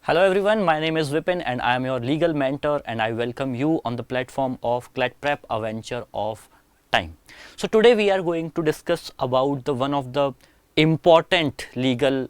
Hello everyone, my name is Vipin and I am your legal mentor and I welcome you on the platform of CLAT Prep, a venture of time. So today we are going to discuss about the one of the important legal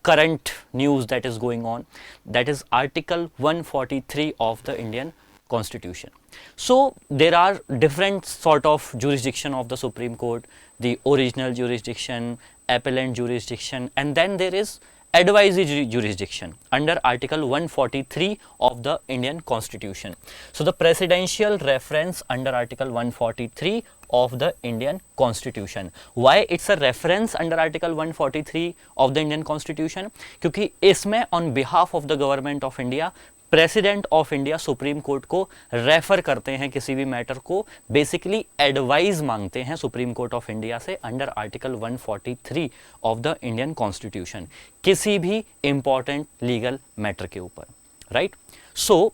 current news that is going on, that is Article 143 of the Indian Constitution. So there are different sort of jurisdiction of the Supreme Court, the original jurisdiction, appellant jurisdiction, and then there is advisory jurisdiction under Article 143 of the Indian Constitution. So the presidential reference under Article 143 of the Indian Constitution. Why it's a reference under Article 143 of the Indian Constitution? क्योंकि इसमें on behalf of the government of India president of India supreme court को refer करते हैं किसी भी matter को, basically advice मांगते हैं सुप्रीम कोर्ट ऑफ इंडिया से under article 143 of the Indian constitution किसी भी इंपॉर्टेंट लीगल मैटर के ऊपर, right? So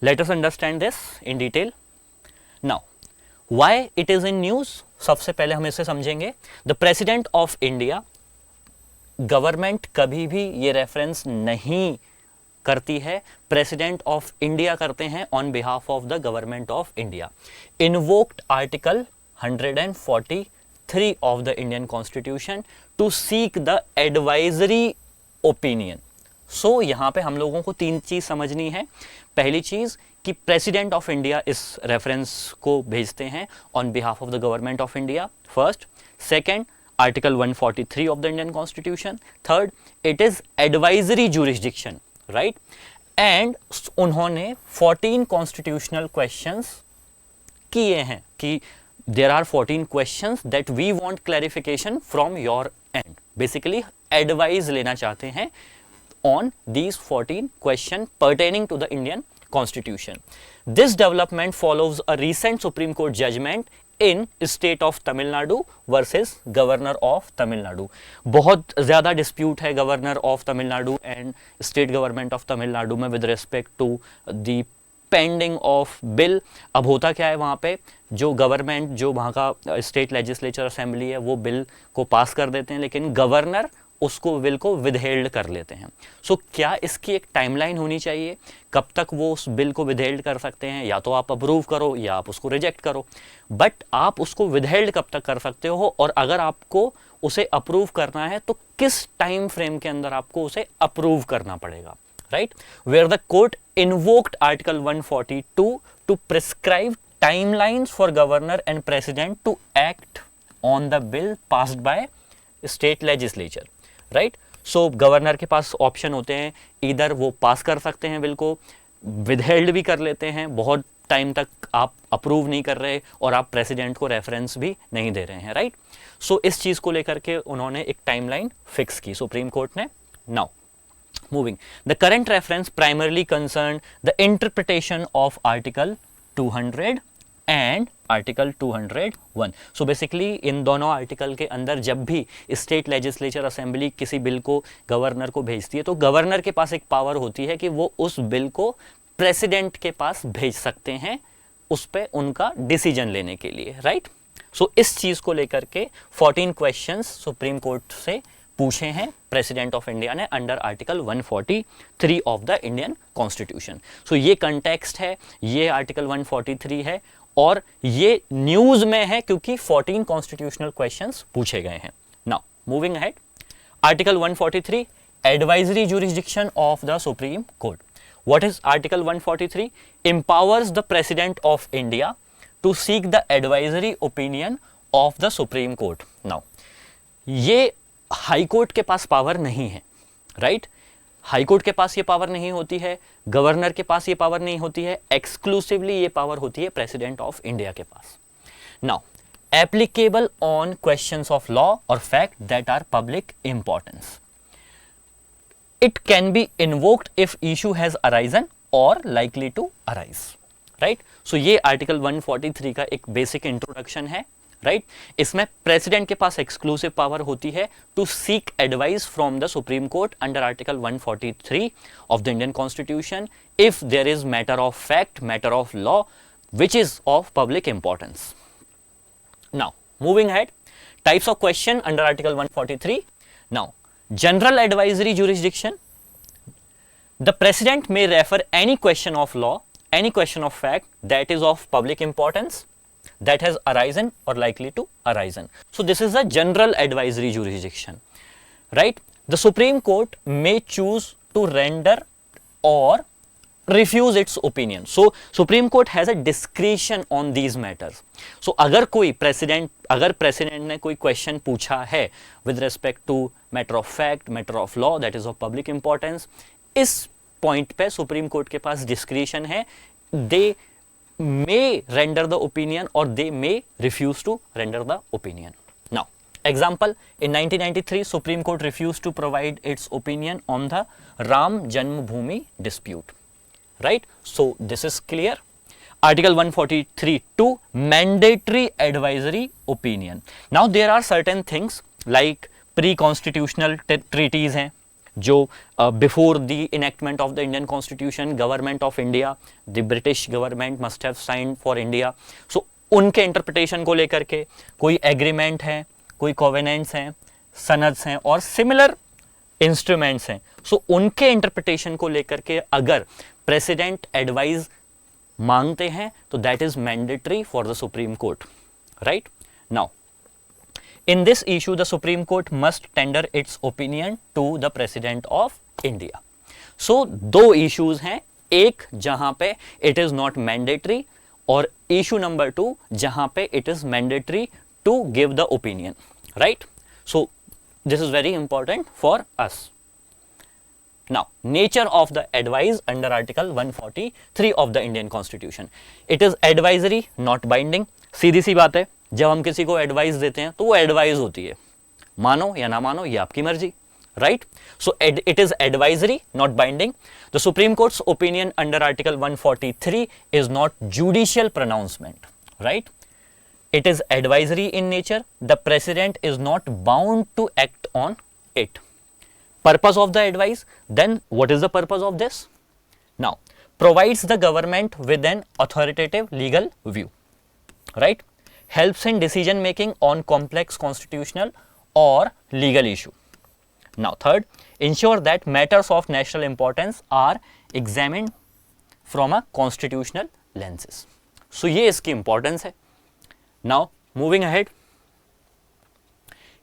let us understand this in detail now. Why it is in news? सबसे पहले हम इसे समझेंगे. The president of India, government कभी भी ये रेफरेंस नहीं करती है, प्रेसिडेंट ऑफ इंडिया करते हैं on behalf of the government of India. Invoked article 143 of the Indian constitution to seek the advisory opinion. So यहां पे हम लोगों को तीन चीज समझनी है. पहली चीज कि प्रेसिडेंट ऑफ इंडिया इस रेफरेंस को भेजते हैं on behalf of the government of India, first. Second, article 143 of the Indian constitution. Third, it is advisory jurisdiction, right? And उन्होंने 14 कॉन्स्टिट्यूशनल क्वेश्चंस किए हैं कि there are 14 questions that we want clarification from your end. Basically advice लेना चाहते हैं on these 14 question pertaining to the Indian constitution. This development follows a recent Supreme Court judgement in state of Tamil Nadu versus governor of Tamil Nadu. बहुत ज्यादा dispute है governor of Tamil Nadu and state government of Tamil Nadu में with respect to the pending of bill. अब होता क्या है, वहां पे जो गवर्नमेंट, जो वहां का स्टेट लेजिस्लेचर असेंबली है, वो बिल को पास कर देते हैं, लेकिन गवर्नर उसको बिल को विदहेल्ड कर लेते हैं. सो क्या इसकी एक टाइमलाइन होनी चाहिए, कब तक वो उस बिल को विदहेल्ड कर सकते हैं? या तो आप अप्रूव करो या आप उसको रिजेक्ट करो, बट आप उसको विदहेल्ड कब तक कर सकते हो, और अगर आपको उसे अप्रूव करना है तो किस टाइम फ्रेम के अंदर आपको उसे अप्रूव करना पड़ेगा, right? Where the court invoked article 142 to prescribe timelines for governor and president to act on the bill passed by state legislature, right? So governor के पास ऑप्शन होते हैं, इधर वो पास कर सकते हैं बिल को, विदहेल्ड भी कर लेते हैं, बहुत टाइम तक आप अप्रूव नहीं कर रहे और आप प्रेसिडेंट को रेफरेंस भी नहीं दे रहे हैं, राइट? सो इस चीज को लेकर के उन्होंने एक टाइमलाइन फिक्स की सुप्रीम कोर्ट ने. Now moving, the current reference primarily concern the interpretation of article 200 and article 201. So basically इन दोनों आर्टिकल के अंदर जब भी स्टेट लेजिस्लेचर असेंबली किसी बिल को गवर्नर को भेजती है तो गवर्नर के पास एक पावर होती है कि वो उस बिल को प्रेसिडेंट के पास भेज सकते हैं उस पे उनका डिसीजन लेने के लिए, राइट? सो इस चीज को लेकर के 14 क्वेश्चंस सुप्रीम कोर्ट से पूछे हैं प्रेसिडेंट ऑफ इंडिया ने under article 143 of the Indian constitution. So ये कंटेक्स्ट है, ये आर्टिकल 143 है और ये न्यूज में है क्योंकि 14 कॉन्स्टिट्यूशनल क्वेश्चंस पूछे गए हैं. Now moving ahead, article 143 advisory jurisdiction of the Supreme court. What is article 143? empowers the president of India to seek the advisory opinion of the Supreme Court. Now ये high court के पास power नहीं है, right? High court के पास ये power नहीं होती है, governor के पास ये पावर नहीं होती है, एक्सक्लूसिवली ये पावर होती है प्रेसिडेंट ऑफ इंडिया के पास. Now applicable on questions of law or fact that are public importance. It can be invoked if issue has arisen or likely to arise, right? So ये article 143 का एक basic introduction है, right? इसमें president के पास exclusive power होती है to seek advice from the Supreme Court under article 143 of the Indian constitution if there is matter of fact, matter of law which is of public importance. Now moving ahead, types of question under article 143. Now general advisory jurisdiction, The president may refer any question of law, any question of fact that is of public importance, that has arisen or likely to arisen. So this is a general advisory jurisdiction, right? The Supreme Court may choose to render or refuse its opinion. So Supreme Court has a discretion on these matters. So अगर president ने कोई question पूछा है with respect to matter of fact, matter of law that is of public importance, इस point पे Supreme Court के पास discretion है. They may render the opinion or they may refuse to render the opinion. Now, example, in 1993, Supreme Court refused to provide its opinion on the Ram Janmabhoomi dispute, right? So, this is clear. Article 143(2), mandatory advisory opinion. Now, there are certain things like pre-constitutional treaties हैं, जो before the enactment of the Indian Constitution, Government of India, the British government must have signed for India. So उनके interpretation को लेकर के कोई agreement है, कोई covenants हैं, सनद्स हैं और similar instruments हैं. So उनके interpretation को लेकर के अगर president advice मांगते हैं तो that is mandatory for the Supreme Court, right? Now, in this issue, the Supreme Court must tender its opinion to the President of India. So, दो issues हैं, एक जहां पे it is not mandatory और issue number 2 जहां पे it is mandatory to give the opinion, right? So, this is very important for us. Now, nature of the advice under Article 143 of the Indian Constitution. It is advisory, not binding. सीधी सी बात है, जब हम किसी को advice देते हैं तो वो एडवाइस होती है, मानो या ना मानो ये आपकी मर्जी, right? So it is advisory, not binding. The supreme courts opinion under article 143 is not judicial pronouncement, right? It is advisory in nature. The president is not bound to act on it. Purpose of the advice, then what is the purpose of this? Now, provides the government with an authoritative legal view, right? Helps in decision making on complex constitutional or legal issue. Now, third, ensure that matters of national importance are examined from a constitutional lenses. So, ये इसकी importance है. Now, moving ahead,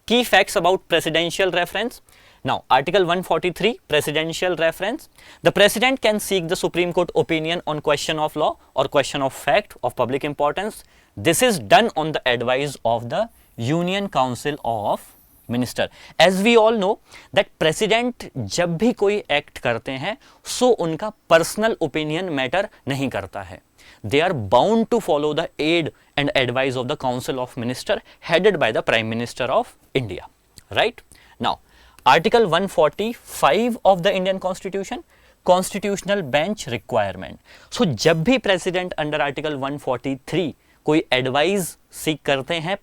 key facts about presidential reference. Now, Article 143, presidential reference. The president can seek the Supreme Court opinion on question of law or question of fact of public importance. This is done on the advice of the Union Council of Minister. As we all know that president जब भी कोई act करते हैं, so उनका personal opinion matter नहीं करता है. They are bound to follow the aid and advice of the Council of Minister headed by the Prime Minister of India, right? Now, Article 145 of the Indian Constitution, Constitutional Bench Requirement. So, जब भी President under Article 143 कोई advice seek करते हैं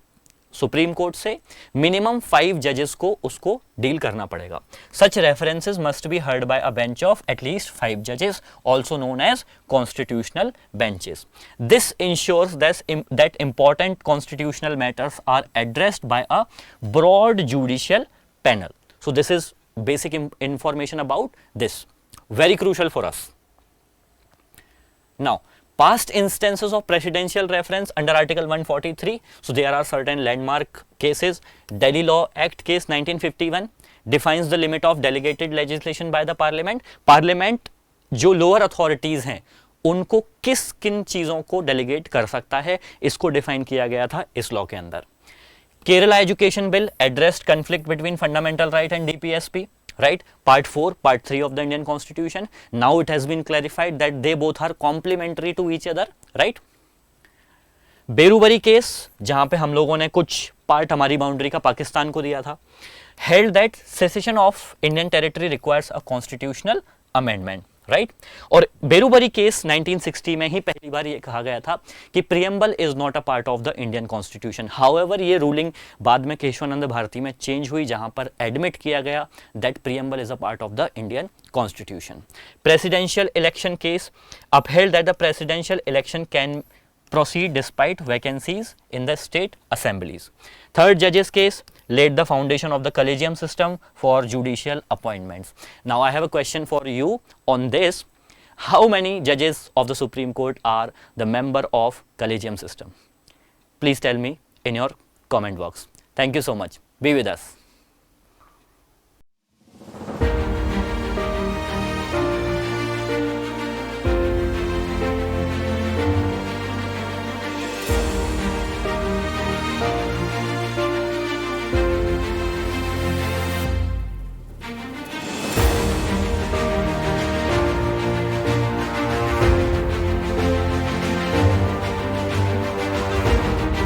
supreme court से, minimum 5 जजेस को उसको deal करना पड़ेगा. Such references must be heard by a bench of at least 5 जजेस, also known as constitutional benches. This ensures that important constitutional matters are addressed by a broad judicial panel. So this is basic information about this, very crucial for us. Now, past instances of presidential reference under Article 143. So, there are certain landmark cases. Delhi Law Act case 1951 defines the limit of delegated legislation by the Parliament. Parliament जो lower authorities हैं, उनको किस किन चीज़ों को delegate कर सकता है, इसको define किया गया था इस law के अंदर. Kerala Education Bill addressed conflict between fundamental right and DPSP. Right, part 4, part 3 of the Indian Constitution. Now it has been clarified that they both are complementary to each other, right? Berubari case, जहां पे हम लोगों ने कुछ part हमारी boundary का पाकिस्तान को दिया था, held that secession of Indian territory requires a constitutional amendment, right? और बेरूबरी केस 1960 में ही पहली बार ये कहा गया था कि preamble is not a part of the Indian Constitution. However, ये रूलिंग बाद में केशवानंद भारती में चेंज हुई, जहां पर एडमिट किया गया that preamble is a part of the Indian Constitution. Presidential election case upheld that the presidential election can proceed despite vacancies in the state assemblies. Third judges case laid the foundation of the collegium system for judicial appointments. Now I have a question for you on this. How many judges of the Supreme Court are the member of collegium system? Please tell me in your comment box. Thank you so much. Be with us.